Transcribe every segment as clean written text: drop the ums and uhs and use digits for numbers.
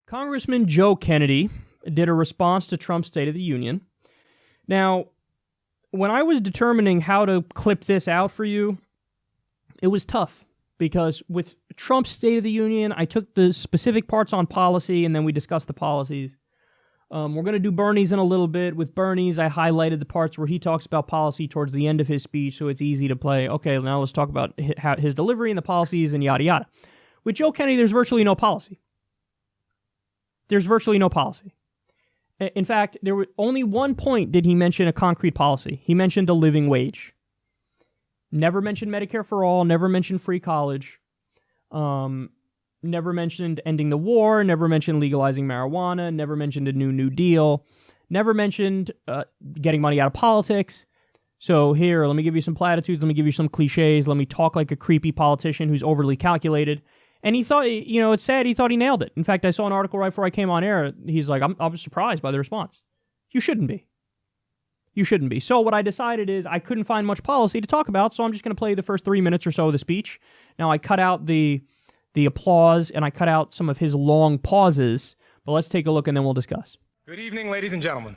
Congressman Joe Kennedy did a response to Trump's State of the Union. Now, when I was determining how to clip this out for you, it was tough because with Trump's State of the Union, I took the specific parts on policy and then we discussed the policies. We're going to do Bernie's in a little bit. With Bernie's, I highlighted the parts where he talks about policy towards the end of his speech, so it's easy to play. Okay, now let's talk about his delivery and the policies and yada yada. With Joe Kennedy, there's virtually no policy. There's virtually no policy. In fact, there was only one point did he mention a concrete policy. He mentioned a living wage. Never mentioned Medicare for all, never mentioned free college, never mentioned ending the war, never mentioned legalizing marijuana, never mentioned a New Deal, never mentioned getting money out of politics. So here, let me give you some platitudes, let me give you some cliches, let me talk like a creepy politician who's overly calculated. And he thought, it's sad, he thought he nailed it. In fact, I saw an article right before I came on air. He's like, I was surprised by the response. You shouldn't be. You shouldn't be. So what I decided is I couldn't find much policy to talk about, so I'm just going to play the first 3 minutes or so of the speech. Now, I cut out the applause, and I cut out some of his long pauses, but let's take a look, and then we'll discuss. Good evening, ladies and gentlemen.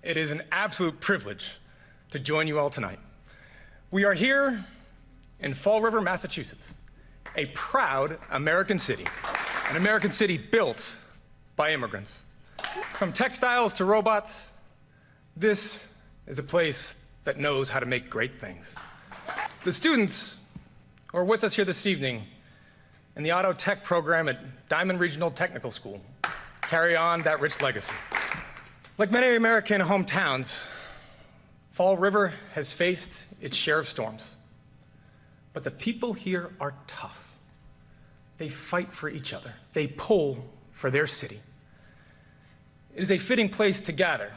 It is an absolute privilege to join you all tonight. We are here in Fall River, Massachusetts, a proud American city, an American city built by immigrants. From textiles to robots, this is a place that knows how to make great things. The students who are with us here this evening in the auto tech program at Diamond Regional Technical School carry on that rich legacy. Like many American hometowns, Fall River has faced its share of storms, but the people here are tough. They fight for each other. They pull for their city. It is a fitting place to gather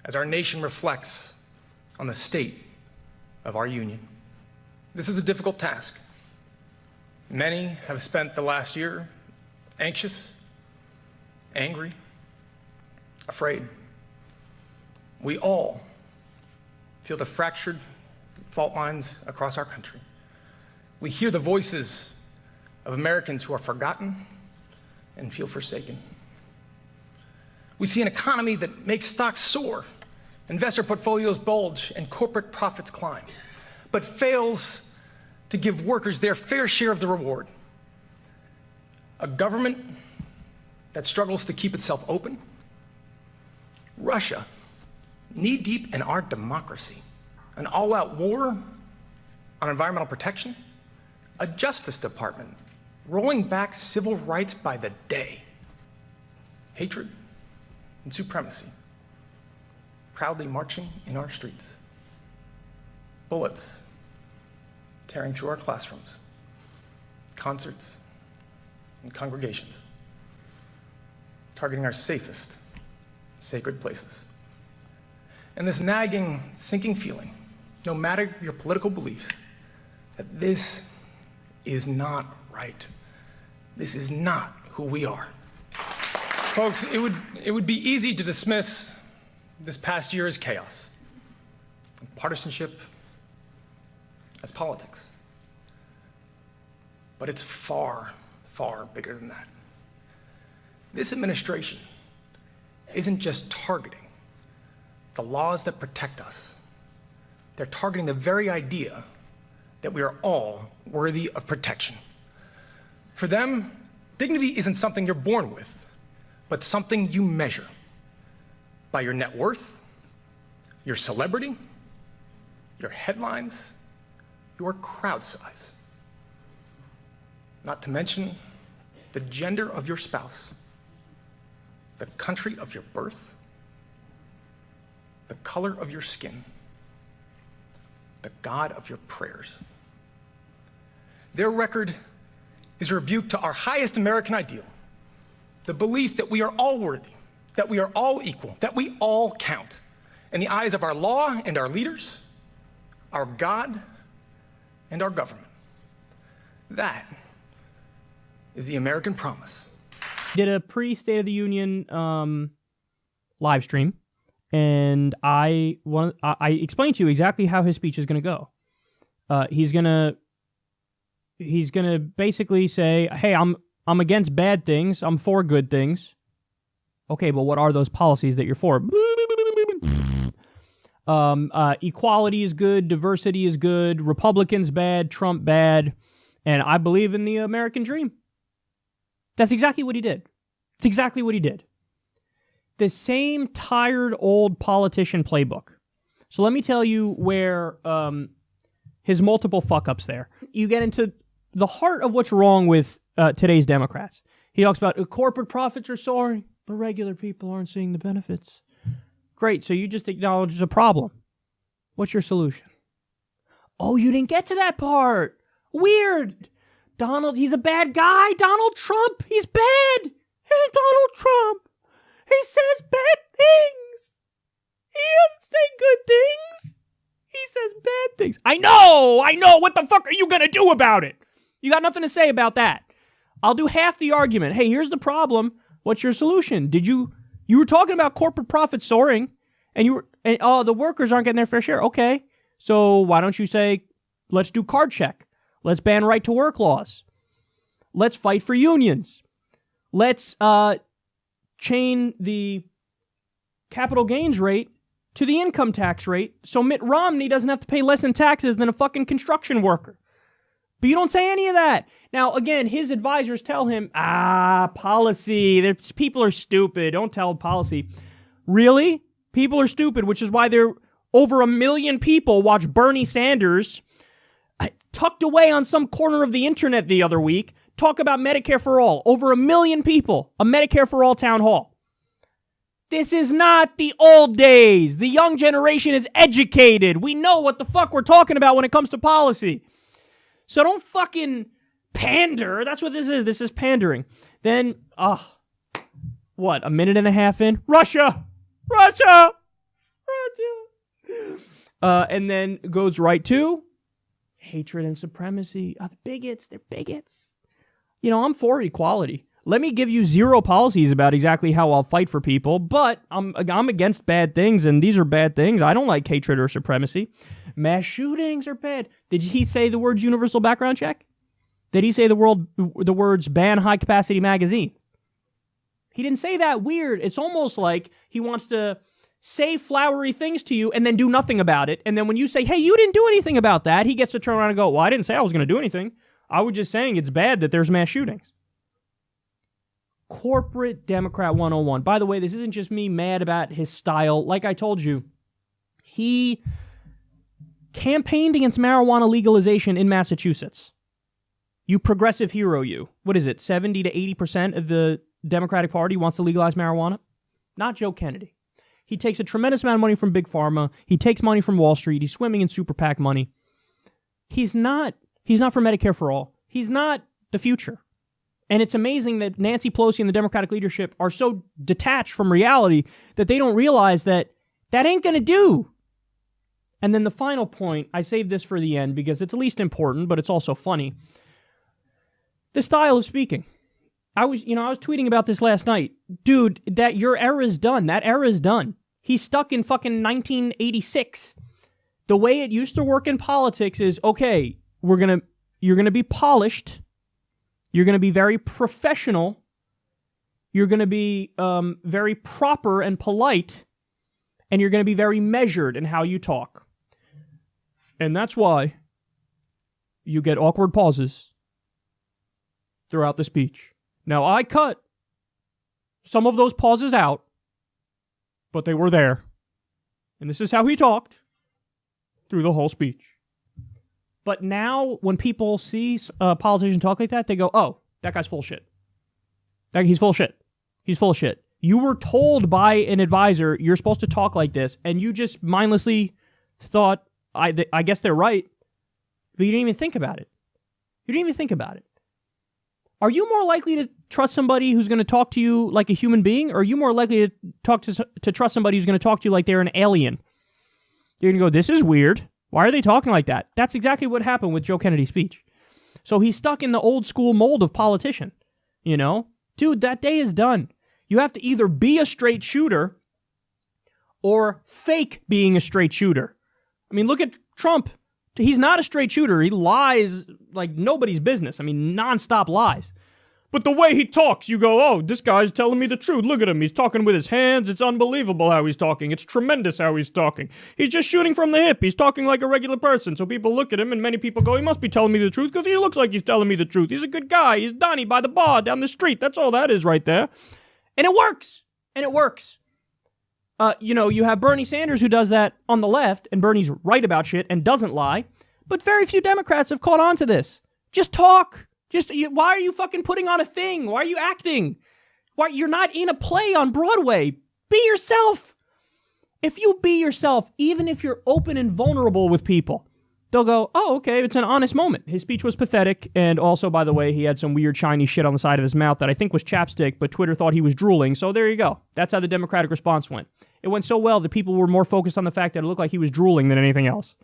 as our nation reflects on the state of our union. This is a difficult task. Many have spent the last year anxious, angry, afraid. We all feel the fractured fault lines across our country. We hear the voices of Americans who are forgotten and feel forsaken. We see an economy that makes stocks soar, investor portfolios bulge, and corporate profits climb, but fails to give workers their fair share of the reward. A government that struggles to keep itself open. Russia, knee-deep in our democracy. An all-out war on environmental protection. A Justice Department rolling back civil rights by the day. Hatred and supremacy proudly marching in our streets. Bullets tearing through our classrooms, concerts, and congregations, targeting our safest, sacred places. And this nagging, sinking feeling, no matter your political beliefs, that this is not right. This is not who we are. Folks, it would be easy to dismiss this past year as chaos, partisanship as politics. But it's far, far bigger than that. This administration isn't just targeting the laws that protect us. They're targeting the very idea that we are all worthy of protection. For them, dignity isn't something you're born with, but something you measure by your net worth, your celebrity, your headlines, your crowd size. Not to mention the gender of your spouse, the country of your birth, the color of your skin, the God of your prayers. Their record is a rebuke to our highest American ideal, the belief that we are all worthy, that we are all equal, that we all count in the eyes of our law and our leaders, our God and our government. That is the American promise. Did a pre-State of the Union live stream, and I explained to you exactly how his speech is going to go. He's gonna basically say, "Hey, I'm I'm against bad things. I'm for good things. Okay, but what are those policies that you're for? Equality is good. Diversity is good. Republicans bad. Trump bad. And I believe in the American dream. That's exactly what he did. It's exactly what he did. The same tired old politician playbook. So let me tell you where his multiple fuck-ups there. You get into the heart of what's wrong with today's Democrats. He talks about corporate profits are soaring, but regular people aren't seeing the benefits. Great, so you just acknowledge there's a problem. What's your solution? Oh, you didn't get to that part. Weird. Donald, he's a bad guy. Donald Trump, he's bad. Donald Trump, he says bad things. He doesn't say good things. He says bad things. I know. What the fuck are you going to do about it? You got nothing to say about that. I'll do half the argument. Hey, here's the problem. What's your solution? You were talking about corporate profits soaring, and the workers aren't getting their fair share. Okay, so why don't you say, let's do card check. Let's ban right to work laws. Let's fight for unions. Let's chain the capital gains rate to the income tax rate so Mitt Romney doesn't have to pay less in taxes than a fucking construction worker. But you don't say any of that. Now, again, his advisors tell him, policy. People are stupid. Don't tell policy. Really? People are stupid, which is why over 1 million people watch Bernie Sanders tucked away on some corner of the internet the other week talk about Medicare for all. Over 1 million people, a Medicare for all town hall. This is not the old days. The young generation is educated. We know what the fuck we're talking about when it comes to policy. So don't fucking pander. That's what this is. This is pandering. Then, what, a minute and a half in? Russia! And then goes right to hatred and supremacy. The bigots, they're bigots. I'm for equality. Let me give you 0 policies about exactly how I'll fight for people, but I'm against bad things, and these are bad things. I don't like hatred or supremacy. Mass shootings are bad. Did he say the words universal background check? Did he say the words ban high-capacity magazines? He didn't say that. Weird. It's almost like he wants to say flowery things to you and then do nothing about it, and then when you say, hey, you didn't do anything about that, he gets to turn around and go, well, I didn't say I was going to do anything. I was just saying it's bad that there's mass shootings. Corporate Democrat 101. By the way, this isn't just me mad about his style. Like I told you, he campaigned against marijuana legalization in Massachusetts. You progressive hero, you. What is it, 70 to 80% of the Democratic Party wants to legalize marijuana? Not Joe Kennedy. He takes a tremendous amount of money from Big Pharma. He takes money from Wall Street. He's swimming in super PAC money. He's not for Medicare for all. He's not the future. And it's amazing that Nancy Pelosi and the Democratic leadership are so detached from reality that they don't realize that ain't going to do. And then the final point, I saved this for the end because it's least important, but it's also funny. The style of speaking. I was tweeting about this last night. Dude, that your era is done. That era is done. He's stuck in fucking 1986. The way it used to work in politics is, okay, you're going to be polished. You're going to be very professional. You're going to be very proper and polite. And you're going to be very measured in how you talk. And that's why you get awkward pauses throughout the speech. Now, I cut some of those pauses out, but they were there. And this is how he talked through the whole speech. But now, when people see a politician talk like that, they go, oh, that guy's full of shit. He's full of shit. He's full of shit. You were told by an advisor, you're supposed to talk like this, and you just mindlessly thought, I guess they're right, but you didn't even think about it. You didn't even think about it. Are you more likely to trust somebody who's going to talk to you like a human being, or are you more likely to trust somebody who's going to talk to you like they're an alien? You're going to go, this is weird. Why are they talking like that? That's exactly what happened with Joe Kennedy's speech. So he's stuck in the old school mold of politician. Dude, that day is done. You have to either be a straight shooter or fake being a straight shooter. I mean, look at Trump. He's not a straight shooter. He lies like nobody's business. I mean, nonstop lies. But the way he talks, you go, oh, this guy's telling me the truth. Look at him. He's talking with his hands. It's unbelievable how he's talking. It's tremendous how he's talking. He's just shooting from the hip. He's talking like a regular person. So people look at him, and many people go, he must be telling me the truth because he looks like he's telling me the truth. He's a good guy. He's Donnie by the bar down the street. That's all that is right there. And it works. And it works. You have Bernie Sanders who does that on the left, and Bernie's right about shit and doesn't lie. But very few Democrats have caught on to this. Just talk. Why are you fucking putting on a thing? Why are you acting? Why you're not in a play on Broadway? Be yourself. If you be yourself, even if you're open and vulnerable with people, they'll go, oh, okay, it's an honest moment. His speech was pathetic, and also, by the way, he had some weird shiny shit on the side of his mouth that I think was chapstick, but Twitter thought he was drooling, so there you go. That's how the Democratic response went. It went so well that people were more focused on the fact that it looked like he was drooling than anything else.